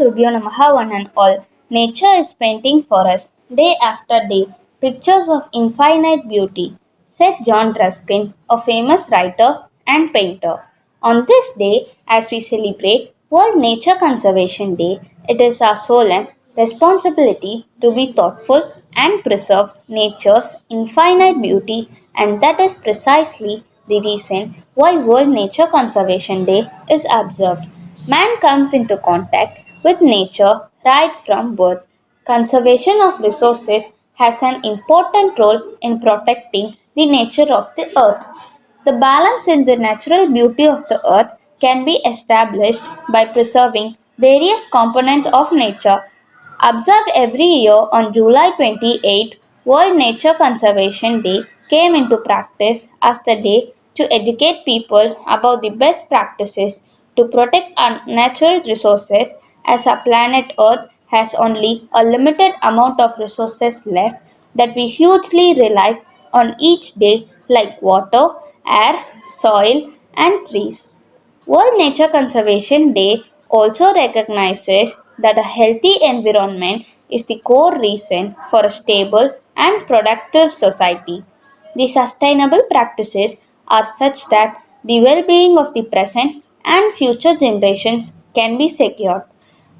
Gurubhyo Namaha one and all. Nature is painting for us, day after day, pictures of infinite beauty, said John Ruskin, a famous writer and painter. On this day, as we celebrate World Nature Conservation Day, it is our solemn responsibility to be thoughtful and preserve nature's infinite beauty, and that is precisely the reason why World Nature Conservation Day is observed. Man comes into contact with nature right from birth. Conservation of resources has an important role in protecting the nature of the earth. The balance in the natural beauty of the earth can be established by preserving various components of nature. Observed every year on July 28, World Nature Conservation Day came into practice as the day to educate people about the best practices to protect our natural resources, as our planet Earth has only a limited amount of resources left that we hugely rely on each day, like water, air, soil, and trees. World Nature Conservation Day also recognizes that a healthy environment is the core reason for a stable and productive society. The sustainable practices are such that the well being of the present and future generations can be secured.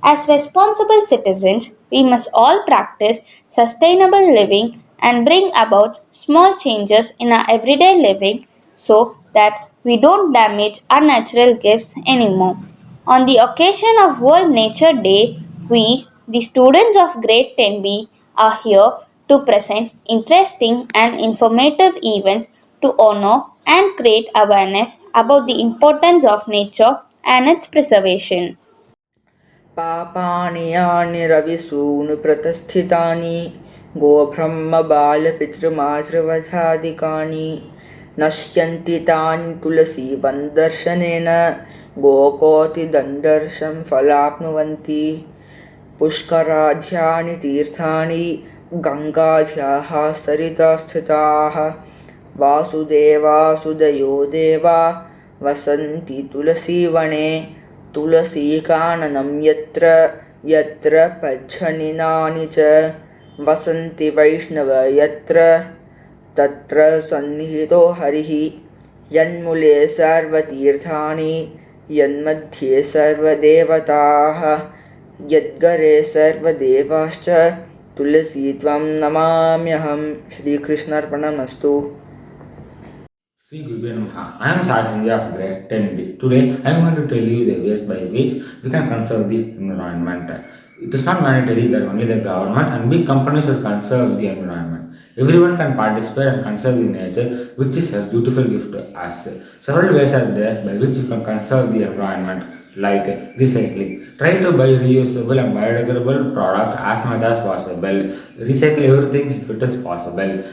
As responsible citizens, we must all practice sustainable living and bring about small changes in our everyday living so that we don't damage our natural gifts anymore. On the occasion of World Nature Day, we, the students of Grade 10B, are here to present interesting and informative events to honor and create awareness about the importance of nature and its preservation. पापानि यानि रविसूनुप्रतस्थितानि गोब्रह्मबालपितृमातृवधादिकानि नश्यन्ति तानि तुलसीवन्दर्शनेन गोकोटिदण्डर्शं फलाप्नुवन्ति पुष्कराध्यानि तीर्थानि गङ्गाध्याः सरिता स्थिताः वासुदेवासुदयो देवा वसन्ति तुलसीवने तुलसीकाननं यत्र यत्र पच्छनिनानि च वसन्ति वैष्णव यत्र तत्र सन्निहितो हरिः यन्मूले सर्वतीर्थानि यन्मध्ये सर्वदेवताः यद्गरे सर्वदेवाश्च तुलसी त्वं नमाम्यहं. श्रीकृष्णार्पणमस्तु. Sri Gurubhyo Namaha. I am Sai Sanjay of grade 10B. Today I am going to tell you the ways by which we can conserve the environment. It is not mandatory that only the government and big companies will conserve the environment. Everyone can participate and conserve the nature, which is a beautiful gift to us. Several ways are there by which you can conserve the environment, like recycling. Try to buy reusable and biodegradable product as much as possible. Recycle everything if it is possible.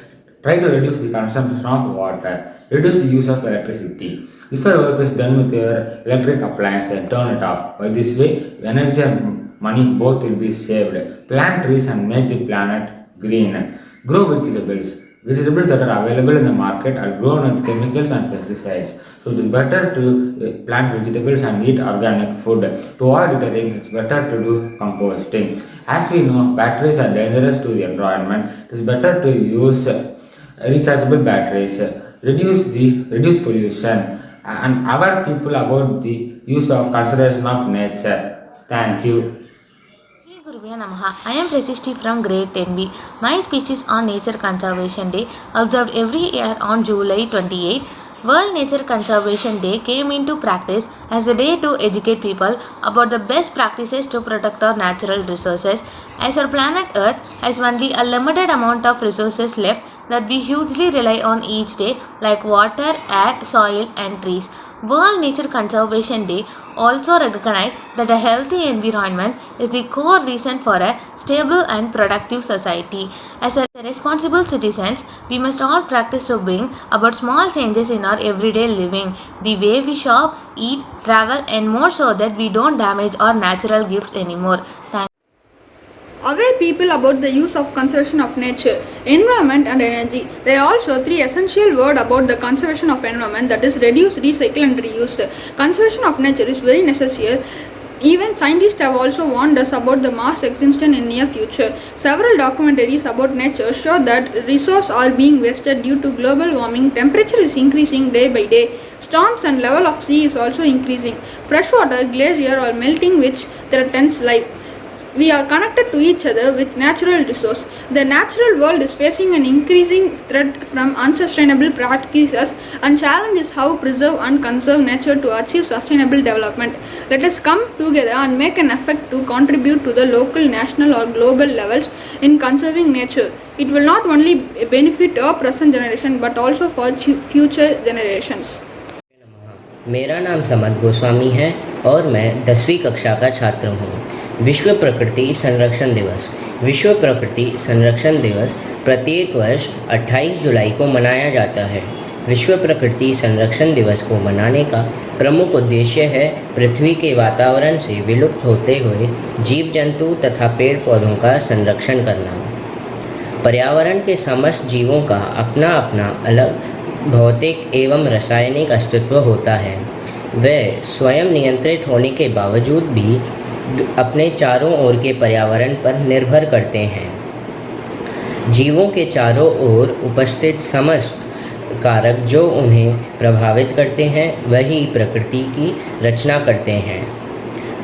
Try to reduce the consumption of water. Reduce the use of electricity. If your work is done with your electric appliance, then turn it off. By this way, energy and money both will be saved. Plant trees and make the planet green. Grow vegetables. Vegetables that are available in the market are grown with chemicals and pesticides. So it is better to plant vegetables and eat organic food. To avoid littering, it's better to do composting. As we know, batteries are dangerous to the environment. It is better to use rechargeable batteries. Reduce pollution and aware people about the use of conservation of nature. Thank you. Sri Gurubhyo Namaha. I am Pratishi from grade 10B. My speech is on Nature Conservation Day, observed every year on July 28. World Nature Conservation Day came into practice as a day to educate people about the best practices to protect our natural resources, as our planet Earth has only a limited amount of resources left that we hugely rely on each day, like water, air, soil, and trees. World Nature Conservation Day also recognizes that a healthy environment is the core reason for a stable and productive society. As a responsible citizens, we must all practice to bring about small changes in our everyday living, the way we shop, eat, travel, and more, so that we don't damage our natural gifts anymore. Aware people about the use of conservation of nature, environment and energy. There are also three essential words about the conservation of environment, that is reduce, recycle and reuse. Conservation of nature is very necessary Even scientists have also warned us about the Mars extinction in near future. Several documentaries about nature show that resources are being wasted due to global warming. Temperature is increasing day by day. Storms and level of sea is also increasing. Freshwater glacier are melting, which threatens life. We are connected to each other with natural resource. The natural world is facing an increasing threat from unsustainable practices, and challenge is how preserve and conserve nature to achieve sustainable development. Let us come together and make an effort to contribute to the local, national or global levels in conserving nature. It will not only benefit our present generation but also for future generations. मेरा नाम समद गोस्वामी है और मैं 10वीं कक्षा का छात्र हूँ। विश्व प्रकृति संरक्षण दिवस। विश्व प्रकृति संरक्षण दिवस प्रत्येक वर्ष 28 जुलाई को मनाया जाता है। विश्व प्रकृति संरक्षण दिवस को मनाने का प्रमुख उद्देश्य है पृथ्वी के वातावरण से विलुप्त होते हुए जीव जंतु तथा पेड़ पौधों का संरक्षण करना। पर्यावरण के समस्त जीवों का अपना अपना अलग भौतिक एवं रासायनिक अस्तित्व होता है। वे स्वयं नियंत्रित होने के बावजूद भी अपने चारों ओर के पर्यावरण पर निर्भर करते हैं। जीवों के चारों ओर उपस्थित समस्त कारक जो उन्हें प्रभावित करते हैं वही प्रकृति की रचना करते हैं।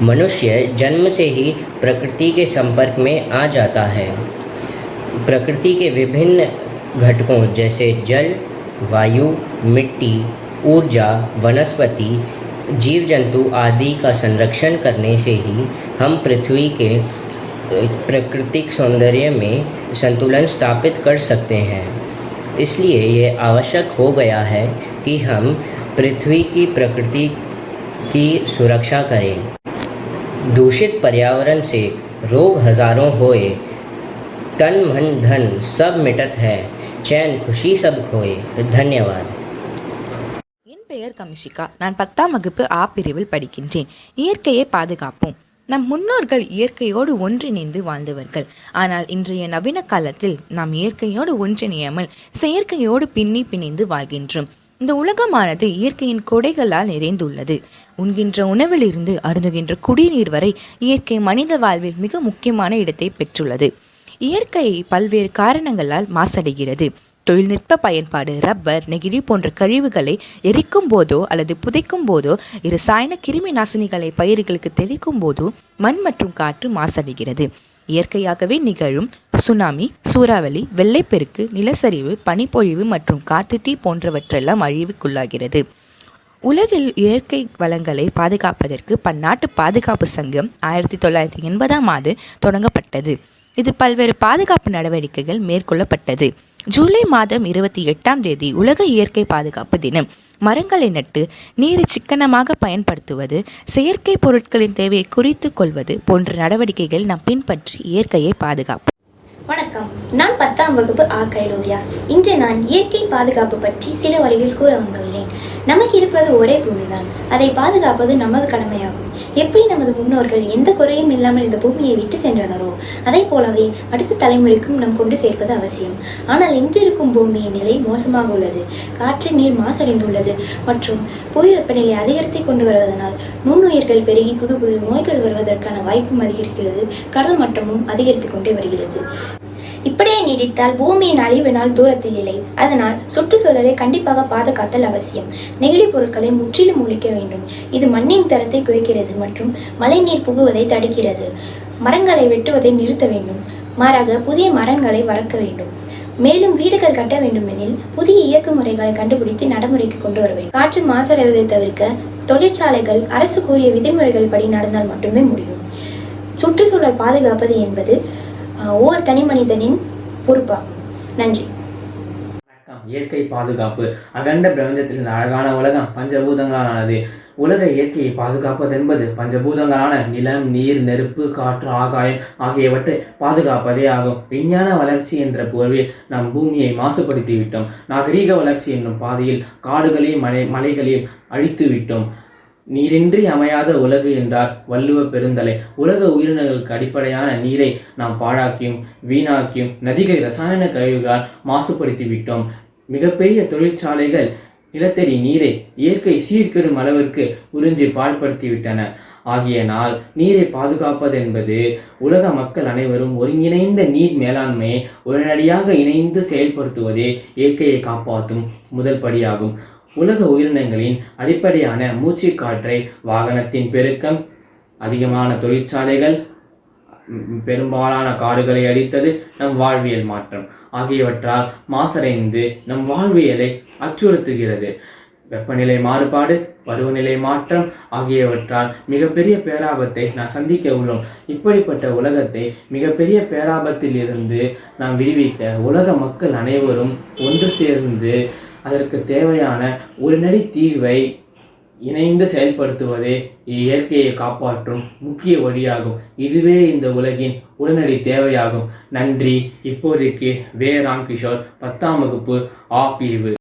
मनुष्य जन्म से ही प्रकृति के संपर्क में आ जाता है। प्रकृति के विभिन्न घटकों जैसे जल, वायु, मिट्टी, ऊर्जा, वनस्पति, जीव जंतु आदि का संरक्षण करने से ही हम पृथ्वी के प्राकृतिक सौंदर्य में संतुलन स्थापित कर सकते हैं। इसलिए ये आवश्यक हो गया है कि हम पृथ्वी की प्रकृति की सुरक्षा करें। दूषित पर्यावरण से रोग हजारों होए, तन मन धन सब मिटत है, चैन खुशी सब खोए। धन्यवाद। என் பெயர் கமிஷிகா. நான் 10ஆம் வகுப்பு ஆ பிரிவில் படிக்கின்றேன். இயற்கையை பாதுகாப்போம். நம் முன்னோர்கள் இயற்கையோடு ஒன்றிணைந்து வாழ்ந்தவர்கள். ஆனால் இன்றைய நவீன காலத்தில் நாம் இயற்கையோடு ஒன்றிணையாமல் செயற்கையோடு பிணைந்து வாழ்கின்றோம். இந்த உலகமானது இயற்கையின் கொடைகளால் நிறைந்துள்ளது. உண்கின்ற உணவிலிருந்து அருந்துகின்ற குடிநீர் வரை இயற்கை மனித வாழ்வில் மிக முக்கியமான இடத்தை பெற்றுள்ளது. இயற்கை பல்வேறு காரணங்களால் மாசடைகிறது. தொழில்நுட்ப பயன்பாடு, ரப்பர், நெகிழி போன்ற கழிவுகளை எரிக்கும் போதோ அல்லது புதைக்கும் போதோ, இரசாயன கிருமி நாசினிகளை பயிர்களுக்கு தெளிக்கும் போதோ மண் மற்றும் காற்று மாசடைகிறது. இயற்கையாகவே நிகழும் சுனாமி, சூறாவளி, வெள்ளைப்பெருக்கு, நிலச்சரிவு, பனிப்பொழிவு மற்றும் காட்டுத்தீ போன்றவற்றெல்லாம் அழிவுக்குள்ளாகிறது. உலகில் இயற்கை வளங்களை பாதுகாப்பதற்கு பன்னாட்டு பாதுகாப்பு சங்கம் 1980ஆம் ஆண்டு தொடங்கப்பட்டது. இது பல்வேறு பாதுகாப்பு நடவடிக்கைகள் மேற்கொள்ளப்பட்டது. ஜூலை மாதம் 28ஆம் தேதி உலக இயற்கை பாதுகாப்பு தினம். மரங்களை நட்டு நீரை சிக்கனமாக பயன்படுத்துவது, செயற்கை பொருட்களின் தேவையை குறித்து கொள்வது போன்ற நடவடிக்கைகள் நாம் பின்பற்றி இயற்கையை பாதுகாப்போம். வணக்கம், நான் 10ஆம் வகுப்பு ஆ கைலோவியா. இன்று நான் இயற்கை பாதுகாப்பு பற்றி சில வரிகள் கூற வந்துள்ளேன். நமக்கு இருப்பது ஒரே பூமிதான். அதை பாதுகாப்பது நமது கடமையாகும். எப்படி நமது முன்னோர்கள் எந்த குறையும் இல்லாமல் இந்த பூமியை விட்டு சென்றனரோ அதை போலவே அடுத்த தலைமுறைக்கும் நாம் கொண்டு சேர்ப்பது அவசியம். ஆனால் இன்று இருக்கும் பூமியின் நிலை மோசமாக உள்ளது. காற்று நீர் மாசடைந்துள்ளது மற்றும் புவி வெப்பநிலை அதிகரித்து கொண்டு வருவதனால் நுண்ணுயிர்கள் பெருகி புது புது நோய்கள் வருவதற்கான வாய்ப்பும் அதிகரிக்கிறது. கடல் மட்டமும் அதிகரித்து கொண்டே வருகிறது. இப்படியே நீடித்தால் பூமியின் அழிவு நாள் தூரத்தில் இல்லை. அதனால் சுற்றுச்சூழலை கண்டிப்பாக பாதுகாத்தல் அவசியம். நெகிழி பொருட்களை முற்றிலும் ஒழிக்க வேண்டும். இது மண்ணின் தரத்தை குறைக்கிறது மற்றும் மழைநீர் புகுவதை தடுக்கிறது. மரங்களை வெட்டுவதை நிறுத்த வேண்டும். மாறாக புதிய மரங்களை வளர்க்க வேண்டும். மேலும் வீடுகள் கட்ட வேண்டுமெனில் புதிய இயக்க முறைகளை கண்டுபிடித்து நடைமுறைக்கு கொண்டு வர வேண்டும். காற்று மாசடைவதை தவிர்க்க தொழிற்சாலைகள் அரசு கூறிய விதிமுறைகள் படி நடந்தால் மட்டுமே முடியும். சுற்றுச்சூழல் பாதுகாப்பது என்பது ஒவ்வொரு தனி மனிதனின் பொறுப்பாகும். நன்றி. இயற்கை பாதுகாப்பு. அகண்ட பிரபஞ்சத்தில் அழகான உலகம் பஞ்சபூதங்களானது. உலக இயற்கையை பாதுகாப்பது என்பது பஞ்சபூதங்களான நிலம், நீர், நெருப்பு, காற்று, ஆகாயம் ஆகியவற்றை பாதுகாப்பதே ஆகும். விஞ்ஞான வளர்ச்சி என்ற புகழில் நாம் பூமியை மாசுபடுத்தி விட்டோம். நாகரீக வளர்ச்சி என்னும் பாதையில் காடுகளையும் மலைகளையும் அழித்து விட்டோம். நீரின்றி அமையாத உலகு என்றார் வள்ளுவ பெருந்தலை. உலக உயிரினங்களுக்கு அடிப்படையான நீரை நாம் பாழாக்கியும் வீணாக்கியும் நதிகளை ரசாயன கழிவுகளால் மாசுபடுத்தி விட்டோம். மிகப்பெரிய தொழிற்சாலைகள் நிலத்தடி நீரை இயற்கை சீர்கெடும் அளவிற்கு உறிஞ்சி பாழ்படுத்தி விட்டன. ஆகியனால் நீரை பாதுகாப்பது என்பது உலக மக்கள் அனைவரும் ஒருங்கிணைந்த நீர் மேலாண்மையை உடனடியாக இணைந்து செயல்படுத்துவதே இயற்கையை காப்பாற்றும் முதல் படியாகும். உலக உயிரினங்களின் அடிப்படையான மூச்சு காற்றை வாகனத்தின் பெருக்கம், அதிகமான தொழிற்சாலைகள், பெரும்பாலான காடுகளை அழித்தது, நம் வாழ்வியல் மாற்றம் ஆகியவற்றால் மாசடைந்து நம் வாழ்வியலை அச்சுறுத்துகிறது. வெப்பநிலை மாறுபாடு, பருவநிலை மாற்றம் ஆகியவற்றால் மிகப்பெரிய பேராபத்தை நாம் சந்திக்க உள்ளோம். இப்படிப்பட்ட உலகத்தை மிகப்பெரிய பேராபத்தில் இருந்து நாம் விடுவிக்க உலக மக்கள் அனைவரும் ஒன்று சேர்ந்து அதற்கு தேவையான உடனடி தீர்வை இணைந்து செயல்படுத்துவதே இயற்கையை காப்பாற்றும் முக்கிய வழியாகும். இதுவே இந்த உலகின் உடனடி தேவையாகும். நன்றி. இப்போதைக்கு வே. ராம்கிஷோர், 10ஆம் வகுப்பு ஆ பிரிவு.